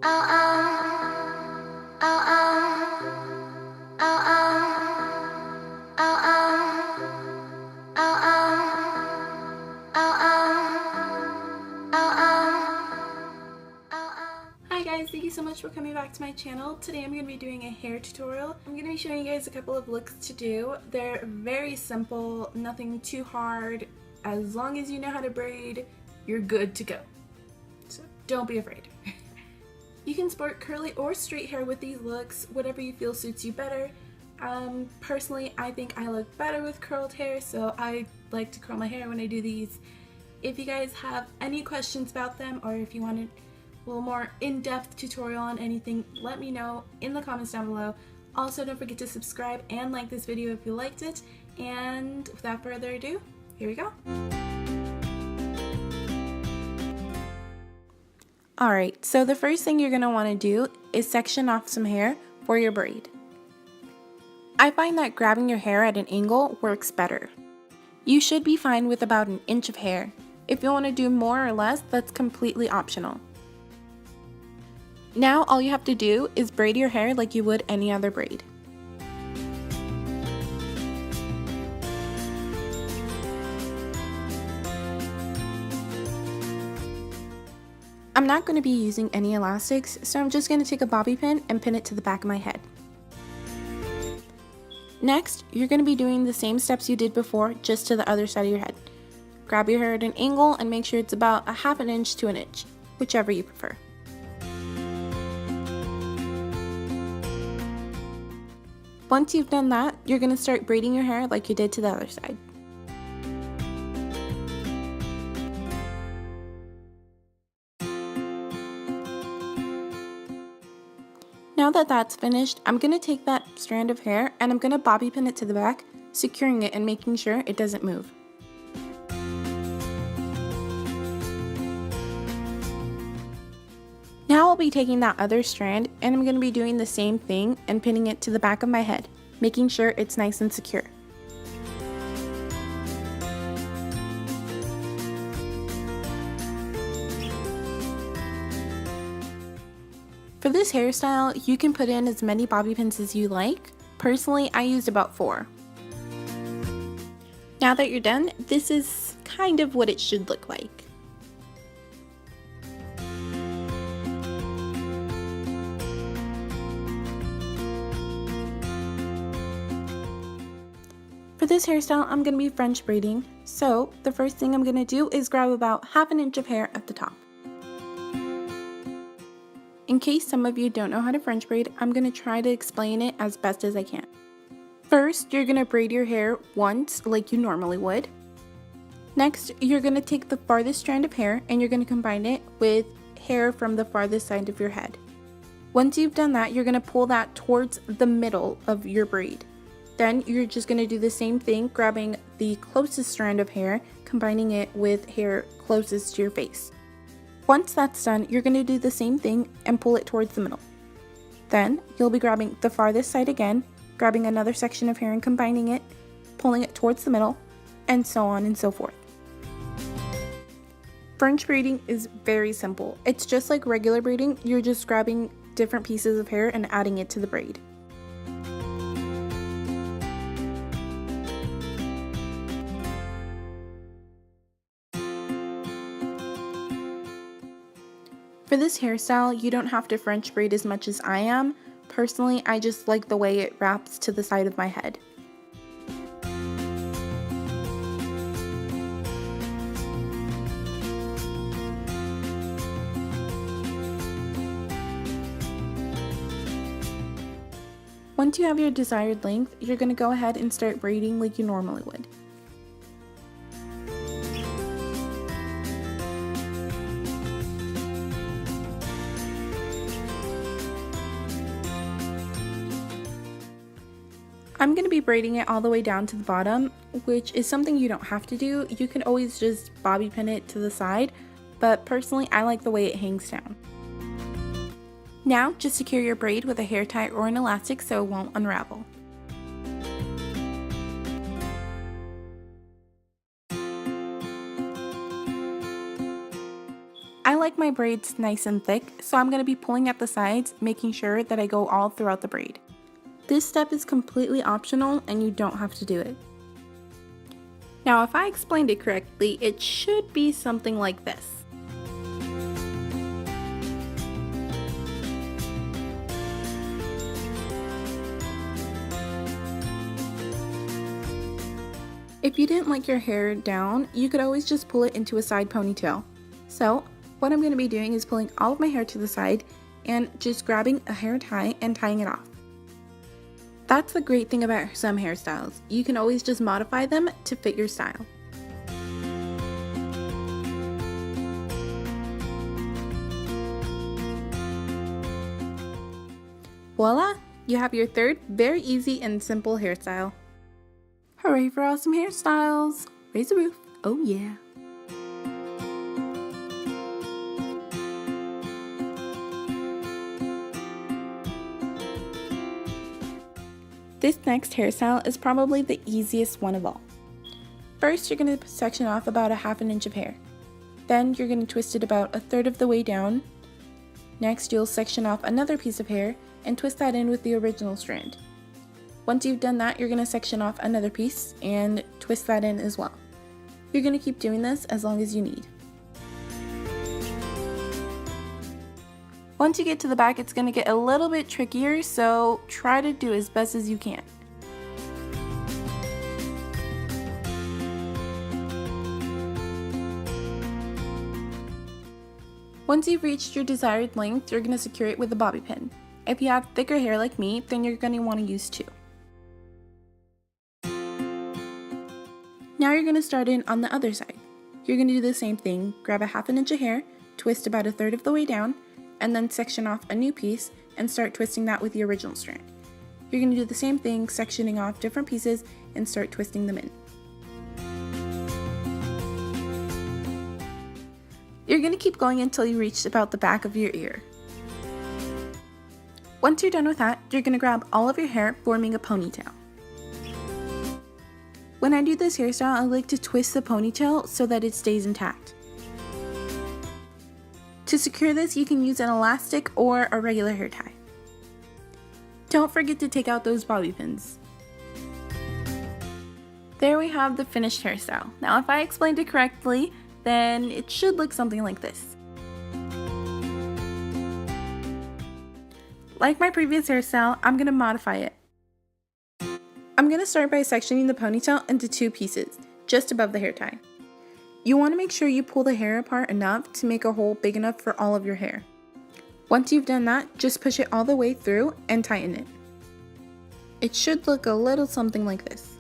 Hi guys, thank you so much for coming back to my channel. Today I'm going to be doing a hair tutorial. I'm going to be showing you guys a couple of looks to do. They're very simple, nothing too hard. As long as you know how to braid, you're good to go. So don't be afraid. You can sport curly or straight hair with these looks, whatever you feel suits you better. Personally, I think I look better with curled hair, so I like to curl my hair when I do these. If you guys have any questions about them, or if you want a little more in-depth tutorial on anything, let me know in the comments down below. Also, don't forget to subscribe and like this video if you liked it. And without further ado, here we go. Alright, so the first thing you're going to want to do is section off some hair for your braid. I find that grabbing your hair at an angle works better. You should be fine with about an inch of hair. If you want to do more or less, that's completely optional. Now all you have to do is braid your hair like you would any other braid. I'm not going to be using any elastics, so I'm just going to take a bobby pin and pin it to the back of my head. Next, you're going to be doing the same steps you did before, just to the other side of your head. Grab your hair at an angle and make sure it's about 1/2 inch to an inch, whichever you prefer. Once you've done that, you're going to start braiding your hair like you did to the other side. Now that that's finished, I'm going to take that strand of hair and I'm going to bobby pin it to the back, securing it and making sure it doesn't move. Now I'll be taking that other strand and I'm going to be doing the same thing and pinning it to the back of my head, making sure it's nice and secure. For this hairstyle, you can put in as many bobby pins as you like. Personally, I used about 4. Now that you're done, this is kind of what it should look like. For this hairstyle, I'm going to be French braiding, so the first thing I'm going to do is grab about 1/2 inch of hair at the top. In case some of you don't know how to French braid, I'm going to try to explain it as best as I can. First, you're going to braid your hair once like you normally would. Next, you're going to take the farthest strand of hair and you're going to combine it with hair from the farthest side of your head. Once you've done that, you're going to pull that towards the middle of your braid. Then you're just going to do the same thing, grabbing the closest strand of hair, combining it with hair closest to your face. Once that's done, you're going to do the same thing and pull it towards the middle. Then you'll be grabbing the farthest side again, grabbing another section of hair and combining it, pulling it towards the middle, and so on and so forth. French braiding is very simple. It's just like regular braiding, you're just grabbing different pieces of hair and adding it to the braid. For this hairstyle, you don't have to French braid as much as I am. Personally, I just like the way it wraps to the side of my head. Once you have your desired length, you're going to go ahead and start braiding like you normally would. I'm going to be braiding it all the way down to the bottom, which is something you don't have to do. You can always just bobby pin it to the side, but personally I like the way it hangs down. Now just secure your braid with a hair tie or an elastic so it won't unravel. I like my braids nice and thick, so I'm going to be pulling at the sides, making sure that I go all throughout the braid. This step is completely optional and you don't have to do it. Now if I explained it correctly, it should be something like this. If you didn't like your hair down, you could always just pull it into a side ponytail. So what I'm going to be doing is pulling all of my hair to the side and just grabbing a hair tie and tying it off. That's the great thing about some hairstyles. You can always just modify them to fit your style. Voila! You have your third very easy and simple hairstyle. Hooray for awesome hairstyles! Raise the roof! Oh yeah! This next hairstyle is probably the easiest one of all. First, you're going to section off about a ½ inch of hair. Then you're going to twist it about 1/3 of the way down. Next, you'll section off another piece of hair and twist that in with the original strand. Once you've done that, you're going to section off another piece and twist that in as well. You're going to keep doing this as long as you need. Once you get to the back, it's going to get a little bit trickier, so try to do as best as you can. Once you've reached your desired length, you're going to secure it with a bobby pin. If you have thicker hair like me, then you're going to want to use 2. Now you're going to start in on the other side. You're going to do the same thing, grab a ½ inch of hair, twist about 1/3 of the way down, and then section off a new piece and start twisting that with the original strand. You're going to do the same thing, sectioning off different pieces and start twisting them in. You're going to keep going until you reach about the back of your ear. Once you're done with that, you're going to grab all of your hair, forming a ponytail. When I do this hairstyle, I like to twist the ponytail so that it stays intact. To secure this, you can use an elastic or a regular hair tie. Don't forget to take out those bobby pins. There we have the finished hairstyle. Now if I explained it correctly, then it should look something like this. Like my previous hairstyle, I'm going to modify it. I'm going to start by sectioning the ponytail into 2 pieces, just above the hair tie. You want to make sure you pull the hair apart enough to make a hole big enough for all of your hair. Once you've done that, just push it all the way through and tighten it. It should look a little something like this.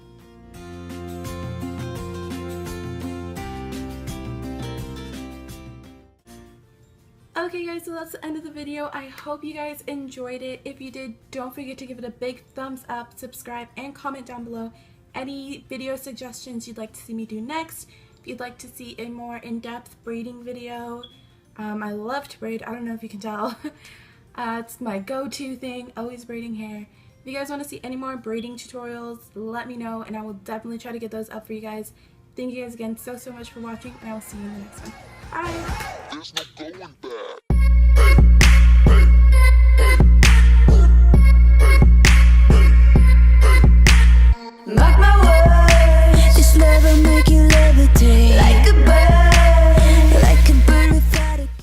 Okay guys, so that's the end of the video. I hope you guys enjoyed it. If you did, don't forget to give it a big thumbs up, subscribe, and comment down below any video suggestions you'd like to see me do next. If you'd like to see a more in-depth braiding video, I love to braid, I don't know if you can tell. It's my go-to thing, always braiding hair. If you guys want to see any more braiding tutorials, let me know and I will definitely try to get those up for you guys. Thank you guys again so much for watching and I will see you in the next one. Bye!